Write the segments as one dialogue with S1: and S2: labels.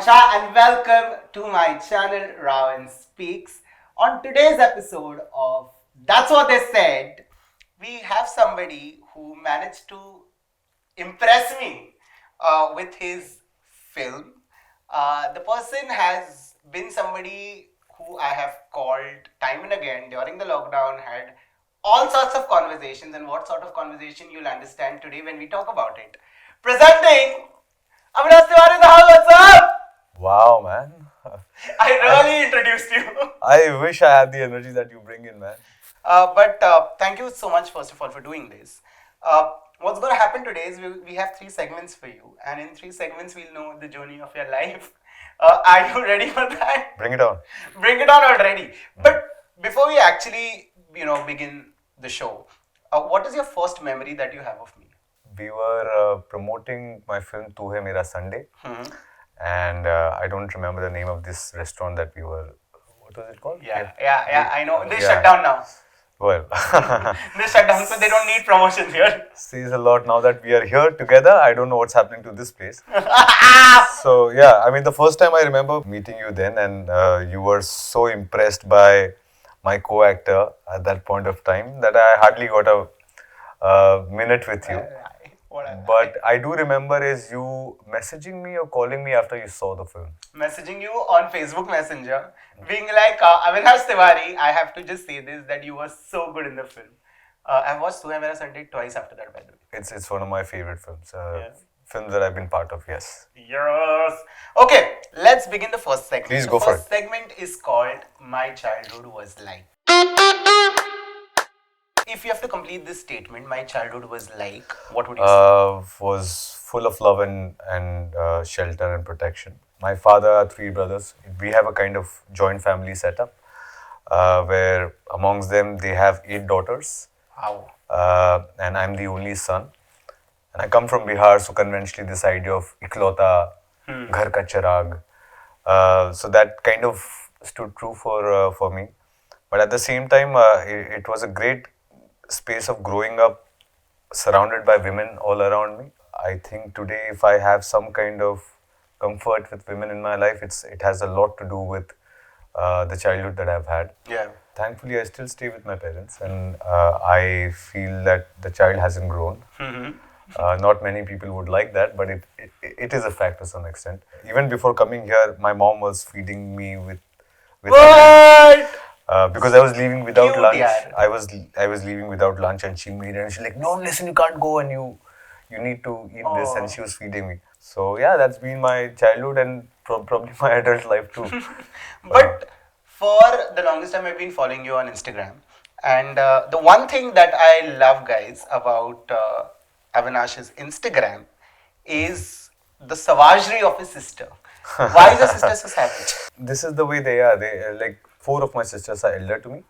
S1: Shah and welcome to my channel RavanSpeaks. On today's episode of That's What They Said, we have somebody who managed to impress me with his film. The person has been somebody who I have called time and again during the lockdown, had all sorts of conversations, and what sort of conversation you'll understand today when we talk about it. Presenting Avinash Tiwary in the house, what's up?
S2: Wow, man.
S1: I really introduced you.
S2: I wish I had the energy that you bring in, man.
S1: But thank you so much, first of all, for doing this. What's going to happen today is we have 3 segments for you, and in 3 segments, we'll know the journey of your life. Are you ready for that?
S2: Bring it on.
S1: Bring it on already. But before we actually, begin the show, what is your first memory that you have of me?
S2: We were promoting my film Tu Hai Mera Sunday. And I don't remember the name of this restaurant that we were. What was it called?
S1: Yeah. I know. They shut down now.
S2: Well,
S1: They shut down, so they don't need promotion here.
S2: says a lot now that we are here together. I don't know what's happening to this place. So, yeah, I mean, the first time I remember meeting you then, and you were so impressed by my co-actor at that point of time that I hardly got a minute with you. But I do remember is you messaging me or calling me after you saw the film.
S1: Messaging you on Facebook Messenger, being like, Avinash Tiwary, I have to just say this, that you were so good in the film. I've watched Tu Hai Mera Sunday twice after that, by the way.
S2: It's one of my favorite films. Films that I've been part of, yes.
S1: Yes. Okay, let's begin the first segment.
S2: Please go for it.
S1: The first segment is called My Childhood Was Like. If you have to complete this statement, my childhood was like, what would you say?
S2: Was full of love and shelter and protection. My father are 3 brothers. We have a kind of joint family setup where amongst them they have 8 daughters.
S1: Wow.
S2: And I'm the only son. And I come from Bihar, so conventionally this idea of iklota, ghar ka chirag. So that kind of stood true for me. But at the same time, it was a great space of growing up surrounded by women all around me. I think today if I have some kind of comfort with women in my life, it has a lot to do with the childhood that I've had.
S1: Yeah.
S2: Thankfully, I still stay with my parents, and I feel that the child hasn't grown. Not many people would like that, but it is a fact to some extent. Even before coming here, my mom was feeding me with
S1: What?
S2: because I was leaving without
S1: Cute,
S2: lunch.
S1: yeah.
S2: I was leaving without lunch, and she made it. And she's like, "No, listen, you can't go, and you need to eat this." And she was feeding me. So yeah, that's been my childhood and probably my adult life too.
S1: But for the longest time, I've been following you on Instagram. And the one thing that I love, guys, about Avinash's Instagram is the savagery of his sister. Why is your sister so savage?
S2: This is the way they are. They like 4 of my sisters are elder to me,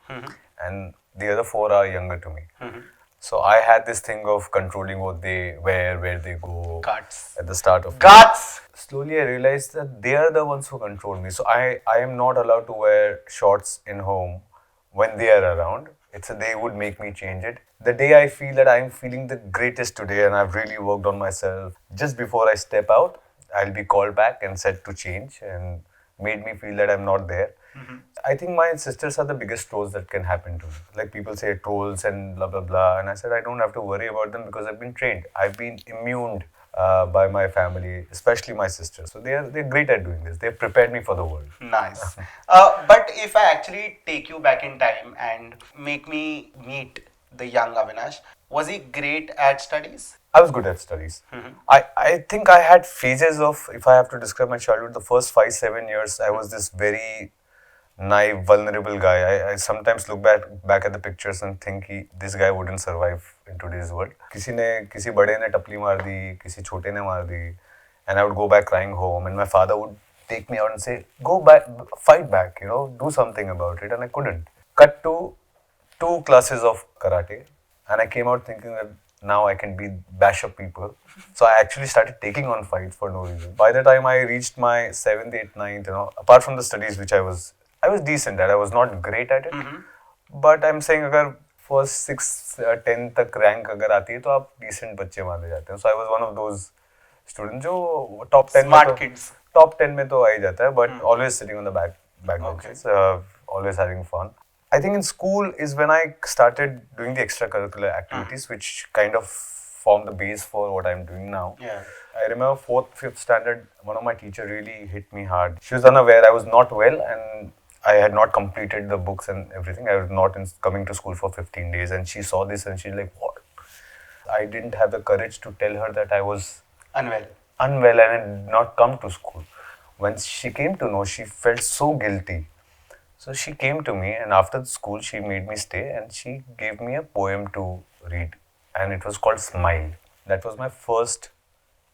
S2: and the other 4 are younger to me. So I had this thing of controlling what they wear, where they go.
S1: Guts.
S2: At the start of
S1: Guts.
S2: Slowly I realized that they are the ones who control me. So I am not allowed to wear shorts in home when they are around. They would make me change it. The day I feel that I'm feeling the greatest today and I've really worked on myself, just before I step out, I'll be called back and said to change and made me feel that I'm not there. I think my sisters are the biggest trolls that can happen to me. Like people say trolls and blah, blah, blah. And I said, I don't have to worry about them because I've been trained. I've been immuned by my family, especially my sisters. So they're great at doing this. They've prepared me for the world.
S1: Nice. But if I actually take you back in time and make me meet the young Avinash, was he great at studies?
S2: I was good at studies. I think I had phases of, if I have to describe my childhood, the first 5-7 years, I was this very naive, vulnerable guy. I sometimes look back at the pictures and think this guy wouldn't survive in today's world. किसी बड़े ने टपली मार दी, किसी छोटे ने मार दी, and I would go back crying home, and my father would take me out and say, go back, fight back, do something about it, and I couldn't. Cut to 2 classes of karate, and I came out thinking that now I can bash up people. So I actually started taking on fights for no reason. By the time I reached my 7th, 8th, 9th, apart from the studies which I was decent at, I was not great at it. But I'm saying अगर first 6, 10 तक rank अगर आती है तो आप decent बच्चे माने जाते हैं. So I was one of those students जो top 10
S1: Smart kids.
S2: top 10 में तो आ ही जाता है, but always sitting on the back
S1: Okay.
S2: benches, always having fun. I think in school is when I started doing the extracurricular activities, which kind of formed the base for what I'm doing now.
S1: Yeah.
S2: I remember 4th, 5th standard, one of my teacher really hit me hard. She was unaware I was not well and I had not completed the books and everything. I was not coming to school for 15 days, and she saw this and she's like, what? I didn't have the courage to tell her that I was
S1: Unwell.
S2: and I did not come to school. When she came to know, she felt so guilty. So she came to me, and after the school, she made me stay and she gave me a poem to read, and it was called Smile. That was my first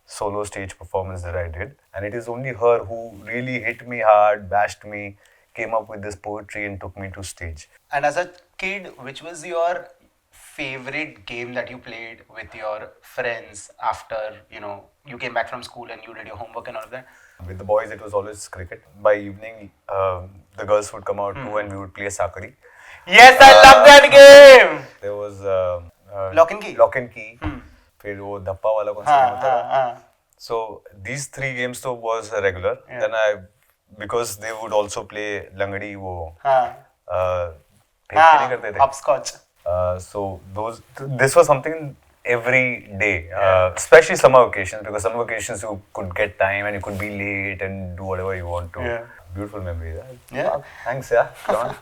S2: solo stage performance that I did, and it is only her who really hit me hard, bashed me, came up with this poetry and took me to stage.
S1: And as a kid, which was your favorite game that you played with your friends after, you came back from school and you did your homework and all of that?
S2: With the boys, it was always cricket. By evening, the girls would come out too, and we would play sakari.
S1: Yes, I love that game!
S2: There was
S1: Lock and key.
S2: Lock and key. फिर वो धप्पा वाला कौन सा game होता था? So these 3 games तो was regular.
S1: Yeah.
S2: Then because they would also play langadi वो फेंक के नहीं करते थे.
S1: Hopscotch.
S2: So this was something every day, especially summer vacations, because summer vacations you could get time and you could be late and do whatever you want to.
S1: Yeah.
S2: Beautiful memories.
S1: Yeah.
S2: Thanks, yeah. Come on.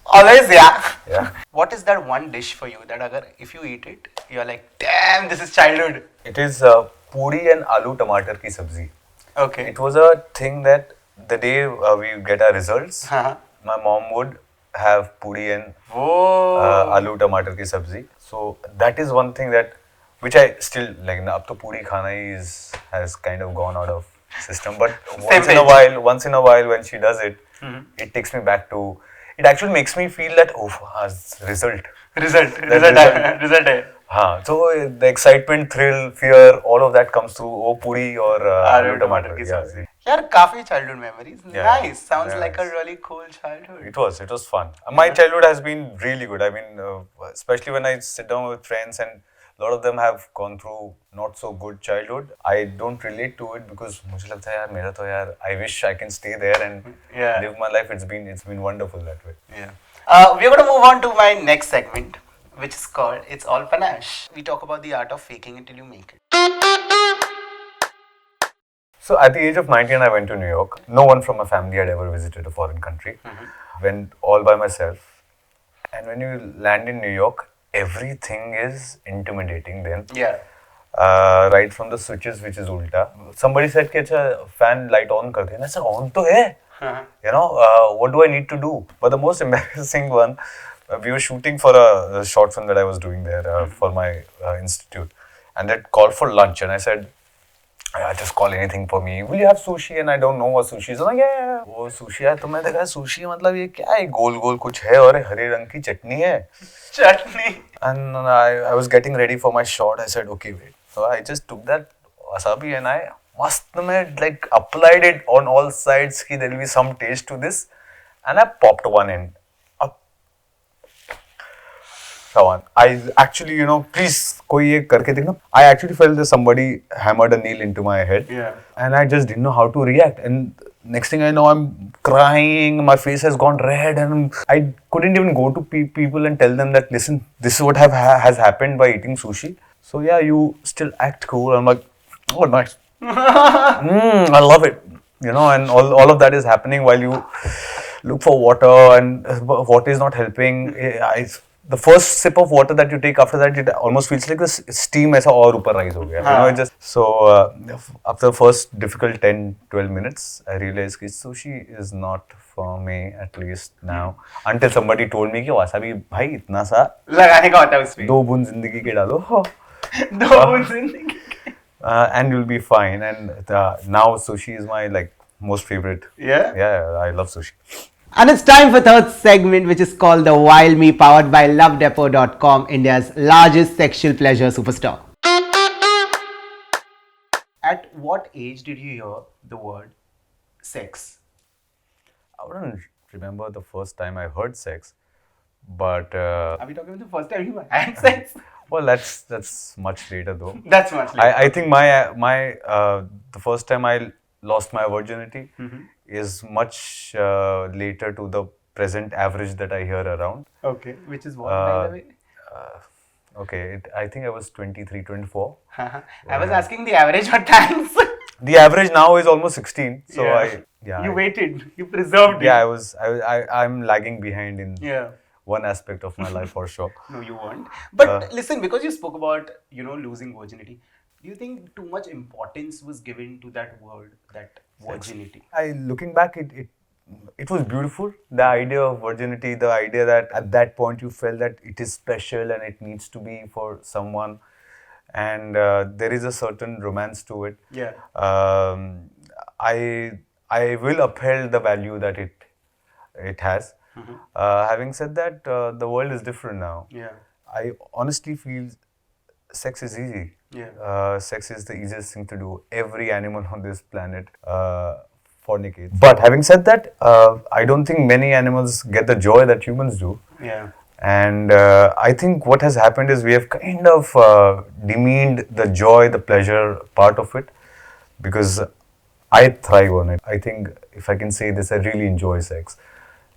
S1: Always, yeah.
S2: Yeah.
S1: What is that one dish for you that if you eat it, you're like, damn, this is childhood?
S2: It is puri and aloo tamatar ki sabzi.
S1: Okay.
S2: It was a thing that the day we get our results, my mom would have puri and aloo tamatar ki sabzi. So that is one thing that which I still like. Now, ab to puri khana has kind of gone out of system, but once in a while when she does it, it takes me back to. It actually makes me feel that result.
S1: Result.
S2: So the excitement, thrill, fear, all of that comes through puri or aloo tamatar.
S1: Yeah, काफी childhood memories.
S2: Yeah.
S1: Nice. Sounds
S2: Yeah,
S1: like a
S2: nice.
S1: really cool childhood.
S2: It was fun. My childhood has been really good. I mean, especially when I sit down with friends and a lot of them have gone through not so good childhood. I don't relate to it because मुझे लगता है यार मेरा तो यार I wish I can stay there and live my life. It's been wonderful that way.
S1: Yeah. We're going to move on to my next segment, which is called It's All Panache. We talk about the art of faking it till you make it.
S2: So at the age of 19, I went to New York. No one from my family had ever visited a foreign country. Went all by myself. And when you land in New York, everything is intimidating then.
S1: Yeah.
S2: Right from the switches, which is ulta. Somebody said, "Ki acha fan light on kar de." And I said, "On to hai." What do I need to do? But the most embarrassing one, we were shooting for a short film that I was doing there for my institute. And they called for lunch. And I said, just call anything for me. Will you have sushi? And I don't know what sushi is. I'm like, yeah. वो sushi है तो मैं देखा sushi मतलब ये क्या है गोल गोल कुछ है और हरे रंग की चटनी है.
S1: Chutney.
S2: And I was getting ready for my shot. I said, okay, wait. So I just took that wasabi and I mast में like applied it on all sides कि there will be some taste to this. And I popped one end. Shravan, I actually, please, कोई ये करके देखना. I actually felt that somebody hammered a nail into my head.
S1: Yeah.
S2: And I just didn't know how to react. And next thing I know, I'm crying. My face has gone red, and I couldn't even go to people and tell them that, listen, this is what has happened by eating sushi. So yeah, you still act cool. I'm like, oh, nice. I love it. And all of that is happening while you look for water, and water is not helping. The first sip of water that you take after that, it almost feels like the steam ऐसा और ऊपर rise हो गया. So after the first difficult 10-12 minutes, I realized that sushi is not for me, at least now. Until somebody told me कि wasabi भाई इतना सा
S1: लगाने का होता है उसमें.
S2: 2 बूंद जिंदगी के डालो.
S1: 2 बूंद जिंदगी के.
S2: And you'll be fine. And now sushi is my most favorite. Yeah, I love sushi.
S1: And it's time for third segment, which is called The Wild Me, powered by LoveDepot.com, India's largest sexual pleasure superstore. At what age did you hear the word sex?
S2: I wouldn't remember the first time I heard sex, but...
S1: Are we talking about the first time you had sex?
S2: Well, that's much later though.
S1: That's much later.
S2: I think my the first time I lost my virginity is much later to the present average that I hear around.
S1: Okay, which is what, by the way?
S2: Okay, I think I was 23, 24.
S1: I was asking the average, but thanks.
S2: The average now is almost 16. So
S1: You waited. You preserved it.
S2: Yeah, I'm lagging behind in
S1: Yeah.
S2: one aspect of my life for sure.
S1: No, you weren't. But listen, because you spoke about, losing virginity, do you think too much importance was given to that word, that virginity?
S2: Looking back, it was beautiful. The idea of virginity, the idea that at that point you felt that it is special and it needs to be for someone, and there is a certain romance to it.
S1: Yeah.
S2: I will uphold the value that it has. Having said that, the world is different now.
S1: Yeah.
S2: I honestly feel sex is easy.
S1: Yeah.
S2: Sex is the easiest thing to do. Every animal on this planet fornicates. But having said that, I don't think many animals get the joy that humans do.
S1: Yeah.
S2: And I think what has happened is we have kind of demeaned the joy, the pleasure part of it, because I thrive on it. I think if I can say this, I really enjoy sex,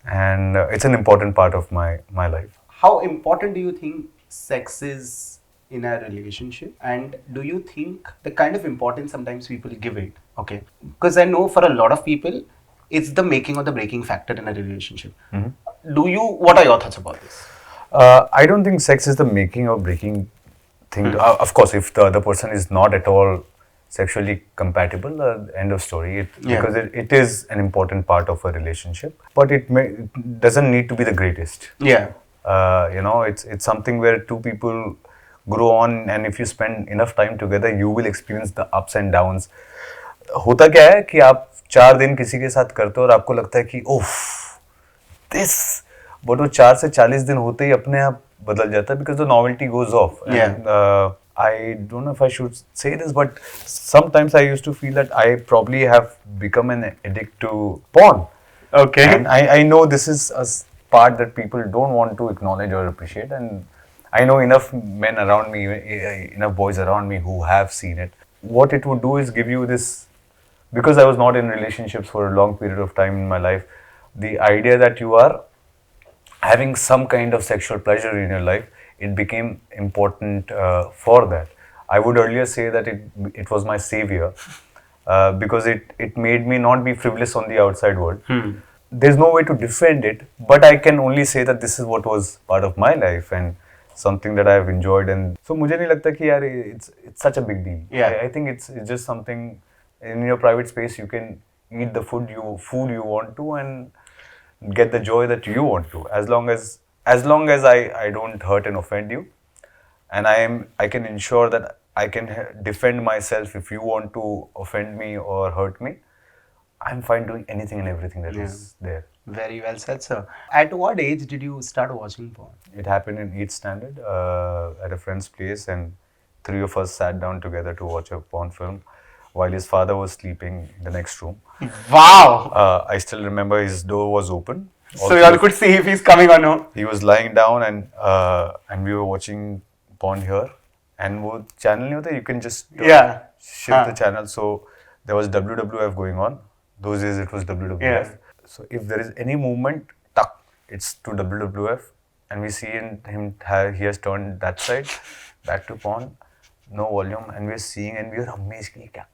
S2: and it's an important part of my life.
S1: How important do you think sex is in a relationship? And do you think the kind of importance sometimes people give it? Okay. Because I know for a lot of people, it's the making or the breaking factor in a relationship. What are your thoughts about this?
S2: I don't think sex is the making or breaking thing. Of course, if the other person is not at all sexually compatible, end of story. Because it is an important part of a relationship, but it doesn't need to be the greatest.
S1: Yeah.
S2: It's something where two people grow on, and if you spend enough time together, you will experience the ups and downs. होता क्या है कि आप 4 दिन किसी के साथ करते हो और आपको लगता है कि ओफ दिस, बट वो 4 से 40 दिन होते ही अपने आप बदल जाता है, because the novelty goes off. I don't know if I should say this, but sometimes I used to feel that I probably have become an addict to porn.
S1: Okay.
S2: And I know this is a part that people don't want to acknowledge or appreciate, and I know enough men around me, enough boys around me who have seen it. What it would do is give you this, because I was not in relationships for a long period of time in my life, the idea that you are having some kind of sexual pleasure in your life, it became important for that. I would earlier say that it was my savior, because it made me not be frivolous on the outside world. There's no way to defend it, but I can only say that this is what was part of my life and something that I've enjoyed. And so मुझे नहीं लगता कि यार it's such a big deal.
S1: Yeah.
S2: I think it's just something in your private space. You can eat the food you want to and get the joy that you want to, as long as I don't hurt and offend you, and I can ensure that I can defend myself. If you want to offend me or hurt me, I'm fine doing anything and everything that is there.
S1: Very well said, sir. At what age did you start watching porn?
S2: It happened in 8th standard at a friend's place, and 3 of us sat down together to watch a porn film while his father was sleeping in the next room.
S1: Wow!
S2: I still remember his door was open.
S1: So you all could see if he's coming or no.
S2: He was lying down, and we were watching porn here. And वो channel नहीं होता, you can just shift the channel. So there was WWF going on. Those days it was WWF.
S1: Yeah.
S2: So if there is any movement, it's to WWF, and we see him he has turned that side back to porn, no volume, and we're seeing and we're amazed.
S1: क्या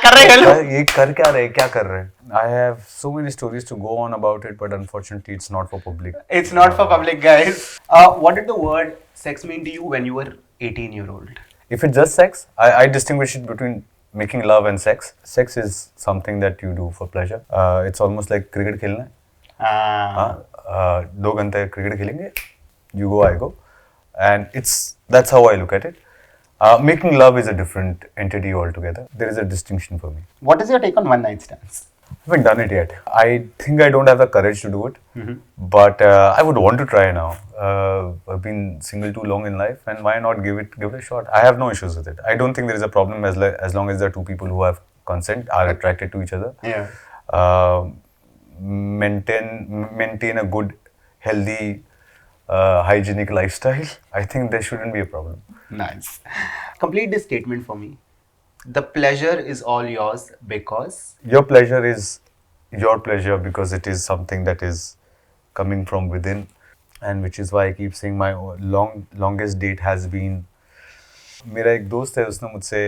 S1: कर रहे हैं लोग?
S2: ये कर क्या रहे? क्या कर रहे? I have so many stories to go on about it, but unfortunately, it's not for public.
S1: It's not for public, guys. What did the word sex mean to you when you were 18-year-old?
S2: If it's just sex, I distinguish it between making love and sex. Sex is something that you do for pleasure. It's almost like cricket खेलना है. 2 घंटे cricket खेलेंगे. You go, I go, and that's how I look at it. Making love is a different entity altogether. There is a distinction for me.
S1: What is your take on one-night stands?
S2: I haven't done it yet. I think I don't have the courage to do it, but I would want to try now. I've been single too long in life, and why not give it a shot? I have no issues with it. I don't think there is a problem as long as there are 2 people who have consent, are attracted to each other.
S1: Yeah.
S2: Maintain a good, healthy, hygienic lifestyle. I think there shouldn't be a problem.
S1: Nice. Complete this statement for me. The pleasure is all yours because
S2: Your pleasure is your pleasure because it is something that is coming from within, and which is why I keep saying my longest date has been. मेरा एक दोस्त है, उसने मुझसे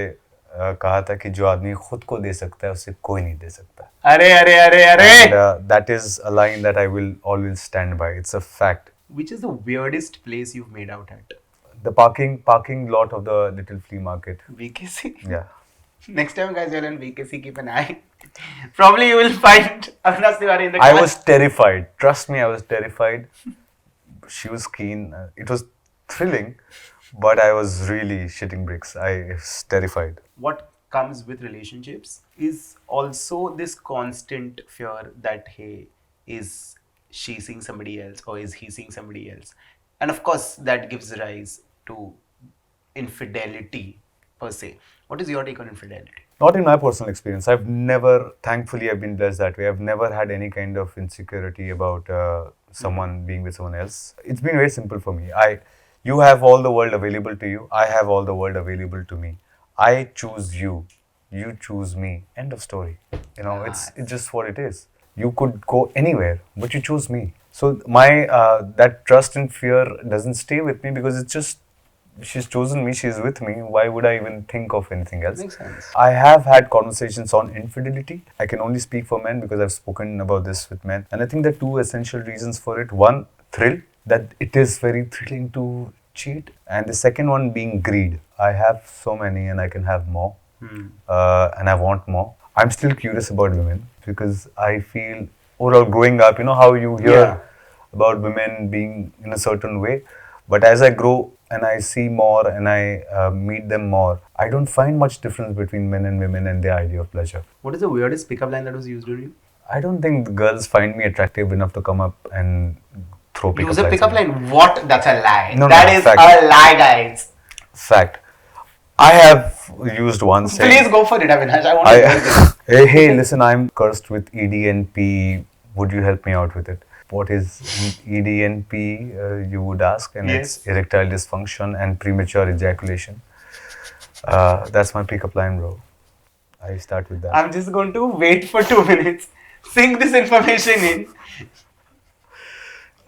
S2: कहा था कि जो आदमी खुद को दे सकता है उसे कोई नहीं दे सकता.
S1: अरे अरे अरे अरे.
S2: And that is a line that I will always stand by. It's a fact.
S1: Which is the weirdest place you've made out at?
S2: The parking lot of the little flea market.
S1: VKC.
S2: Yeah.
S1: Next time, guys, you're in VKC, keep an eye. Probably you will find Avinash Tiwary in the
S2: I
S1: class.
S2: was terrified. Trust me, I was terrified. She was keen. It was thrilling, but I was really shitting bricks. I was terrified.
S1: What comes with relationships is also this constant fear that, hey, is she seeing somebody else or is he seeing somebody else? And of course, that gives rise to infidelity per se. What is your take on infidelity?
S2: Not in my personal experience. I've never, thankfully, I've been blessed that way. I've never had any kind of insecurity about someone being with someone else. It's been very simple for me. You have all the world available to you. I have all the world available to me. I choose you. You choose me. End of story. You know, it's just what it is. You could go anywhere, but you choose me. So my that trust and fear doesn't stay with me because it's just she's chosen me, she's with me. Why would I even think of anything else?
S1: Makes sense.
S2: I have had conversations on infidelity. I can only speak for men because I've spoken about this with men. And I think there are two essential reasons for it. One, thrill, that it is very thrilling to cheat. And the second one being greed. I have so many and I can have more. And I want more. I'm still curious about women because I feel overall growing up, you know how you hear about women being in a certain way. But as I grow and I see more and I meet them more, I don't find much difference between men and women and their idea of pleasure.
S1: What is the weirdest pickup line that was used on you?
S2: I don't think the girls find me attractive enough to come up and throw pickup
S1: Use a
S2: lines
S1: pickup
S2: at me.
S1: line? What? That's a lie.
S2: No,
S1: That
S2: no,
S1: is
S2: fact.
S1: a lie, guys.
S2: Fact. I have used one saying.
S1: Please go for it, Avinash. I want to hear this.
S2: Hey, listen, I'm cursed with ED and P. Would you help me out with it? What is ED and P, you would ask, and
S1: Yes.
S2: it's erectile dysfunction and premature ejaculation. That's my pickup line, bro. I start with that.
S1: I'm just going to wait for 2 minutes. Sink this information in.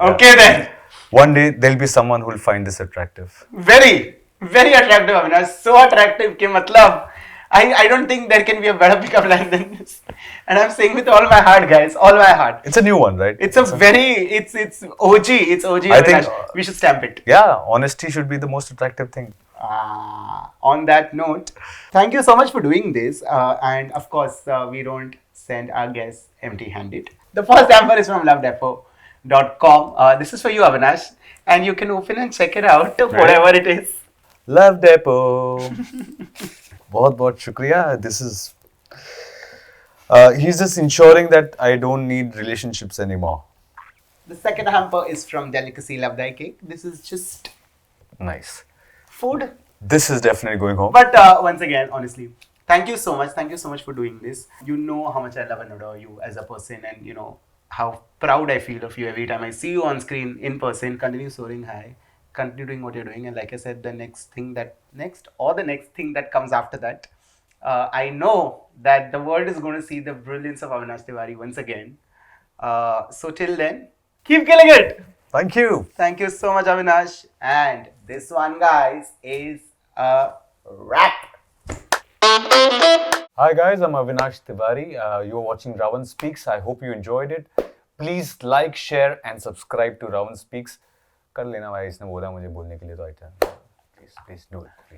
S1: Okay then.
S2: One day there'll be someone who'll find this attractive.
S1: Very, very attractive, Avinash. So attractive ke matlab, I don't think there can be a better pickup line than this. And I'm saying with all my heart, guys, all my heart.
S2: It's a new one, right?
S1: It's it's OG. It's OG,
S2: I think,
S1: Avinash. We should stamp it.
S2: Yeah, honesty should be the most attractive thing.
S1: On that note, thank you so much for doing this. And of course, we don't send our guests empty-handed. The first hamper is from lovedepot.com. This is for you, Avinash. And you can open and check it out, whatever it is.
S2: Love Depot. बहुत बहुत शुक्रिया. This is he's just ensuring that I don't need relationships anymore.
S1: The second hamper is from Delicacie Love Thy Cake. This is just
S2: Nice.
S1: food.
S2: This is definitely going home.
S1: But once again, honestly, thank you so much. Thank you so much for doing this. You know how much I love and adore you as a person, and you know how proud I feel of you every time I see you on screen in person. Continue soaring high. Continue doing what you're doing, and like I said, the next thing that comes after that, I know that the world is going to see the brilliance of Avinash Tiwary once again. So till then, keep killing it.
S2: Thank you.
S1: Thank you so much, Avinash. And this one, guys, is a wrap.
S2: Hi guys, I'm Avinash Tiwary. You're watching RavanSpeaks. I hope you enjoyed it. Please like, share and subscribe to RavanSpeaks. कर लेना भाई, इसने बोला मुझे बोलने के लिए तो आई please do it please.